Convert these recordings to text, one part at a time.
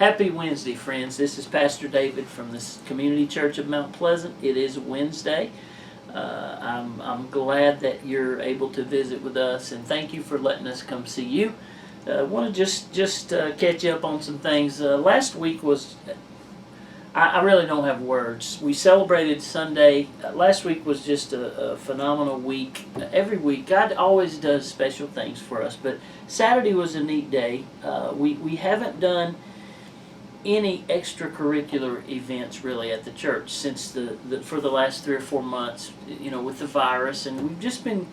Happy Wednesday, friends. This is Pastor David from the Community Church of Mount Pleasant. It is Wednesday. I'm glad that you're able to visit with us, and thank you for letting us come see you. I want to just catch you up on some things. Last week was, I really don't have words. We celebrated Sunday. Last week was just a phenomenal week. Every week, God always does special things for us, but Saturday was a neat day. We haven't done any extracurricular events really at the church since for the last 3 or 4 months, with the virus, and we've just been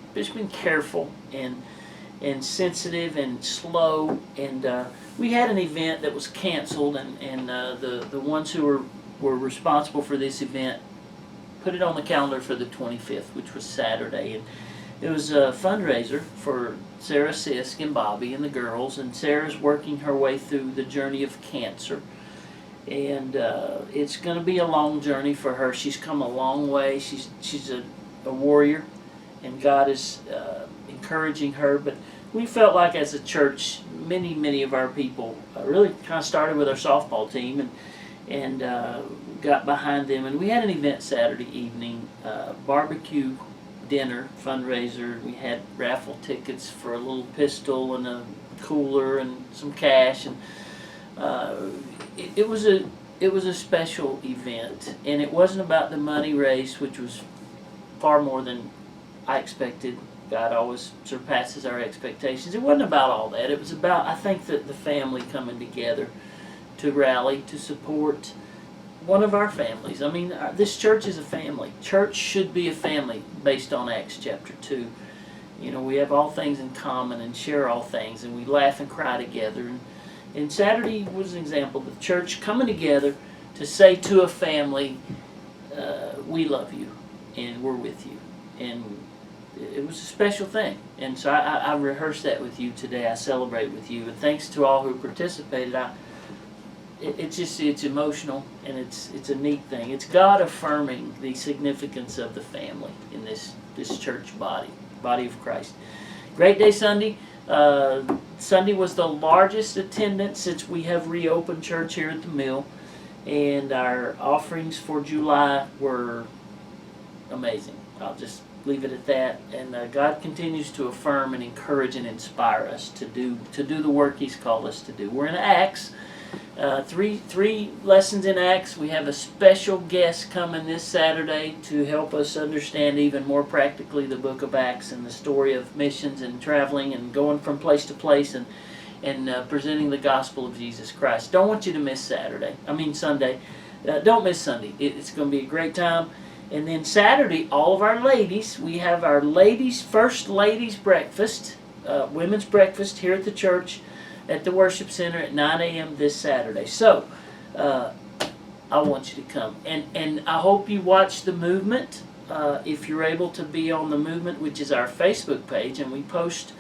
careful and sensitive and slow, and we had an event that was canceled, and the ones who were responsible for this event put it on the calendar for the 25th, which was Saturday, and it was a fundraiser for Sarah Sisk and Bobby and the girls, and Sarah's working her way through the journey of cancer. And it's going to be a long journey for her. She's come a long way. She's a warrior, and God is encouraging her. But we felt like as a church, many of our people really kind of started with our softball team and got behind them. And we had an event Saturday evening, barbecue dinner fundraiser. We had raffle tickets for a little pistol and a cooler and some cash, and it was a special event, and it wasn't about the money raised, which was far more than I expected. God always surpasses our expectations. It wasn't about all that. It was about, I think, that the family coming together to rally, to support one of our families. I mean, this church is a family. Church should be a family based on Acts chapter 2. We have all things in common and share all things, and we laugh and cry together. And Saturday was an example of the church coming together to say to a family, we love you, and we're with you. And it was a special thing. And so I rehearsed that with you today. I celebrate with you. And thanks to all who participated. It's emotional, and it's a neat thing. It's God affirming the significance of the family in this church body of Christ. Great day Sunday. Sunday was the largest attendance since we have reopened church here at the Mill, and our offerings for July were amazing. I'll just leave it at that. And God continues to affirm and encourage and inspire us to do the work He's called us to do. We're in Acts. Three lessons in Acts. We have a special guest coming this Saturday to help us understand even more practically the book of Acts and the story of missions and traveling and going from place to place and presenting the gospel of Jesus Christ. Don't want you to miss Sunday. Don't miss Sunday. It's going to be a great time. And then Saturday, all of our ladies, we have our first ladies breakfast, women's breakfast here at the church, at the worship center at 9 a.m. this Saturday. So, I want you to come. And I hope you watch the Movement, if you're able to be on the Movement, which is our Facebook page, and we post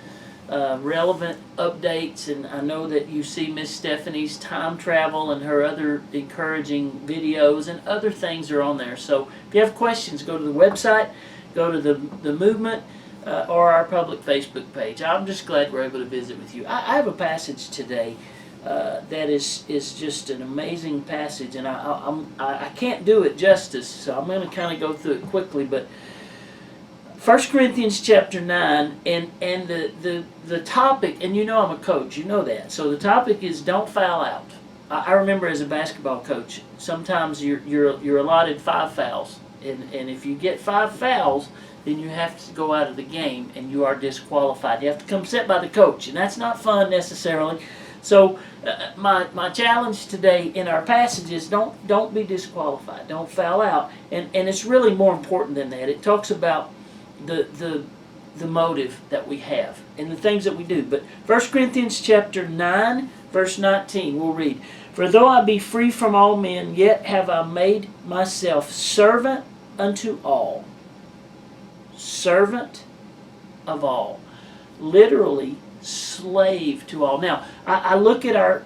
relevant updates. And I know that you see Miss Stephanie's time travel and her other encouraging videos, and other things are on there. So, if you have questions, go to the website, go to the Movement, or our public Facebook page. I'm just glad we're able to visit with you. I have a passage today that is just an amazing passage, and I can't do it justice, so I'm going to kind of go through it quickly. But 1 Corinthians chapter 9, and the topic, and I'm a coach, you know that. So the topic is don't foul out. I remember as a basketball coach, sometimes you're allotted 5 fouls, and if you get 5 fouls, then you have to go out of the game and you are disqualified. You have to come sit by the coach, and that's not fun necessarily. So my challenge today in our passage is don't be disqualified, don't foul out, and it's really more important than that. It talks about the motive that we have and the things that we do. But 1 Corinthians chapter 9, verse 19, we'll read, "For though I be free from all men, yet have I made myself servant unto all." Servant of all. Literally, slave to all. Now, I look at our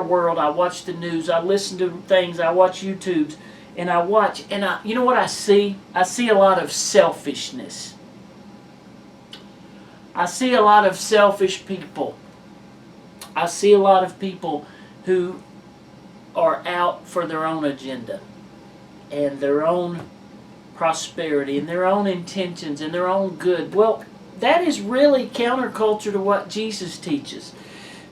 world, I watch the news, I listen to things, I watch YouTubes, and you know what I see? I see a lot of selfishness. I see a lot of selfish people. I see a lot of people who are out for their own agenda and their own prosperity and their own intentions and their own good. Well, that is really counterculture to what Jesus teaches.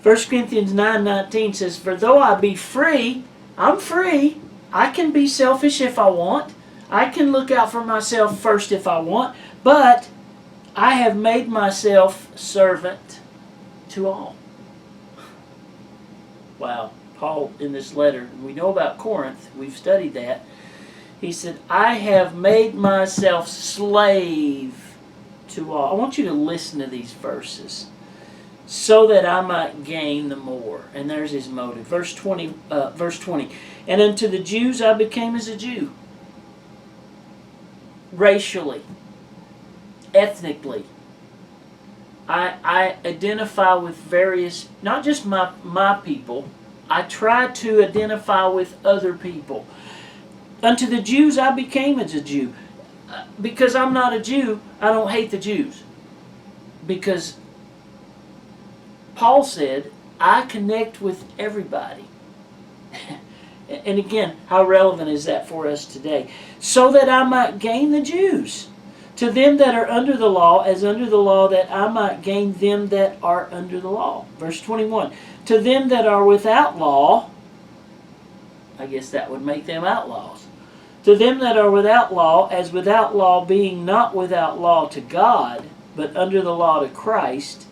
1 Corinthians 9:19 says, "For though I be free," I'm free. I can be selfish if I want. I can look out for myself first if I want. But I have made myself servant to all. Wow. Paul, in this letter, we know about Corinth. We've studied that. He said, I have made myself slave to all. I want you to listen to these verses. So that I might gain the more. And there's his motive. Verse 20. And unto the Jews I became as a Jew. Racially. Ethnically. I identify with various, not just my people. I try to identify with other people. Unto the Jews I became as a Jew. Because I'm not a Jew, I don't hate the Jews. Because Paul said, I connect with everybody. And again, how relevant is that for us today? So that I might gain the Jews. To them that are under the law, as under the law, that I might gain them that are under the law. Verse 21. To them that are without law, I guess that would make them outlaws. To them that are without law, as without law being not without law to God, but under the law to Christ,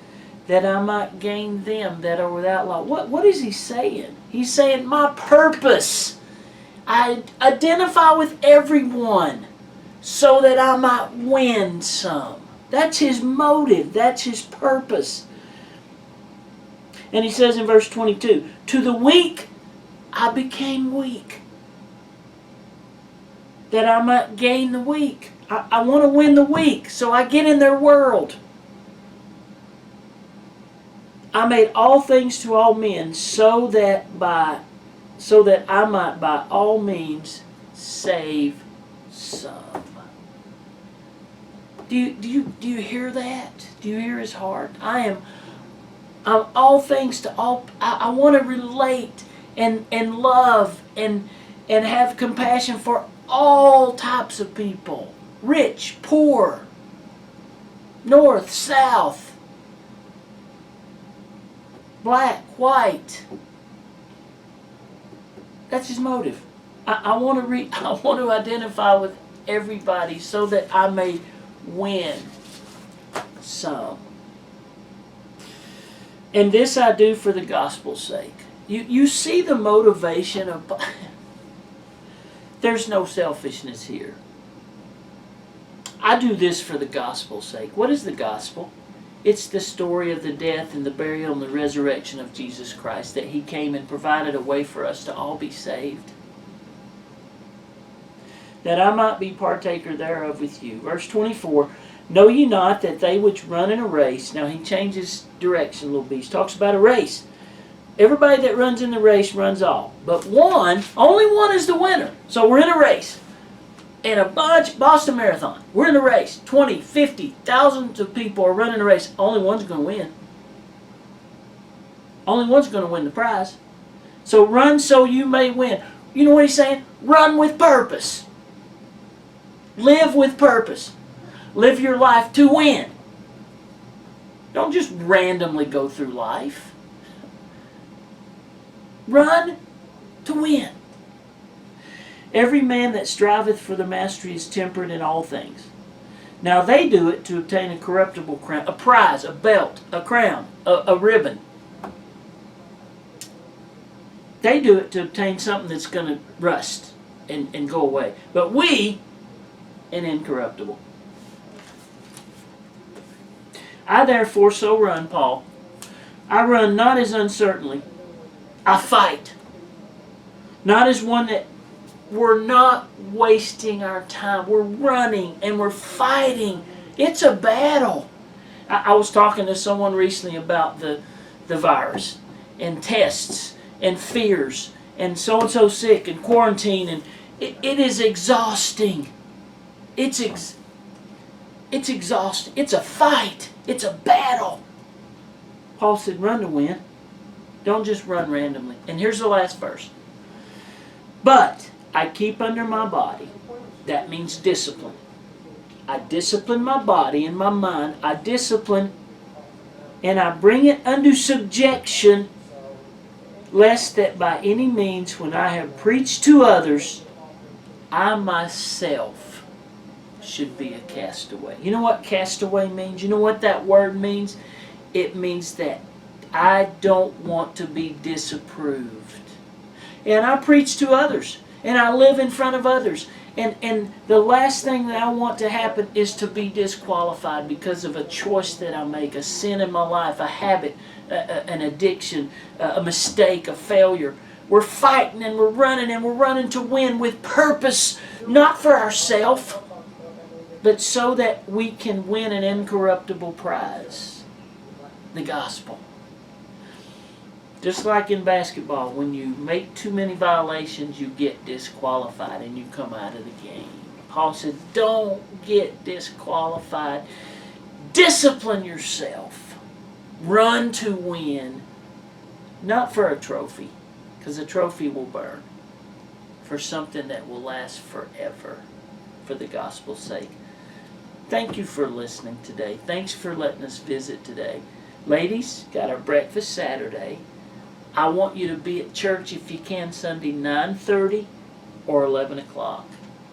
that I might gain them that are without law. What is he saying? He's saying, my purpose. I identify with everyone so that I might win some. That's his motive. That's his purpose. And he says in verse 22, to the weak I became weak, that I might gain the weak. I want to win the weak, so I get in their world. I made all things to all men, so that I might by all means save some. Do you hear that? Do you hear his heart? I'm all things to all. I want to relate and love and have compassion for all types of people. Rich, poor, north, south, black, white. That's his motive. I want to identify with everybody so that I may win some. And this I do for the gospel's sake. You see the motivation of... There's no selfishness here. I do this for the gospel's sake. What is the gospel? It's the story of the death and the burial and the resurrection of Jesus Christ, that he came and provided a way for us to all be saved. That I might be partaker thereof with you. Verse 24, know ye not that they which run in a race, now he changes direction a little bit. He talks about a race. Everybody that runs in the race runs all. But only one is the winner. So we're in a race. And a bunch, Boston Marathon, we're in a race. 20, 50, thousands of people are running a race. Only one's going to win. Only one's going to win the prize. So run so you may win. You know what he's saying? Run with purpose. Live with purpose. Live your life to win. Don't just randomly go through life. Run to win. Every man that striveth for the mastery is temperate in all things. Now they do it to obtain a corruptible crown, a prize, a belt, a crown, a ribbon. They do it to obtain something that's going to rust and go away. But we, an incorruptible. I therefore so run, Paul. I run not as uncertainly. I fight. Not as one that we're not wasting our time. We're running and we're fighting. It's a battle. I was talking to someone recently about the virus and tests and fears and so-and-so sick and quarantine. And it is exhausting. It's exhausting. It's a fight. It's a battle. Paul said, run to win. Don't just run randomly. And here's the last verse. But I keep under my body. That means discipline. I discipline my body and my mind. I discipline and I bring it unto subjection, lest that by any means when I have preached to others, I myself should be a castaway. You know what castaway means? You know what that word means? It means that I don't want to be disapproved. And I preach to others. And I live in front of others. And the last thing that I want to happen is to be disqualified because of a choice that I make, a sin in my life, a habit, an addiction, a mistake, a failure. We're fighting and we're running to win with purpose, not for ourselves, but so that we can win an incorruptible prize, the gospel. Just like in basketball, when you make too many violations, you get disqualified and you come out of the game. Paul said, don't get disqualified. Discipline yourself. Run to win. Not for a trophy, because a trophy will burn. For something that will last forever, for the gospel's sake. Thank you for listening today. Thanks for letting us visit today. Ladies, got our breakfast Saturday. I want you to be at church if you can Sunday 9:30 or 11 o'clock.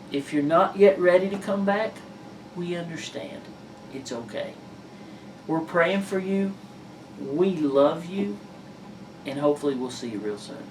If you're not yet ready to come back, we understand. It's okay. We're praying for you. We love you. And hopefully we'll see you real soon.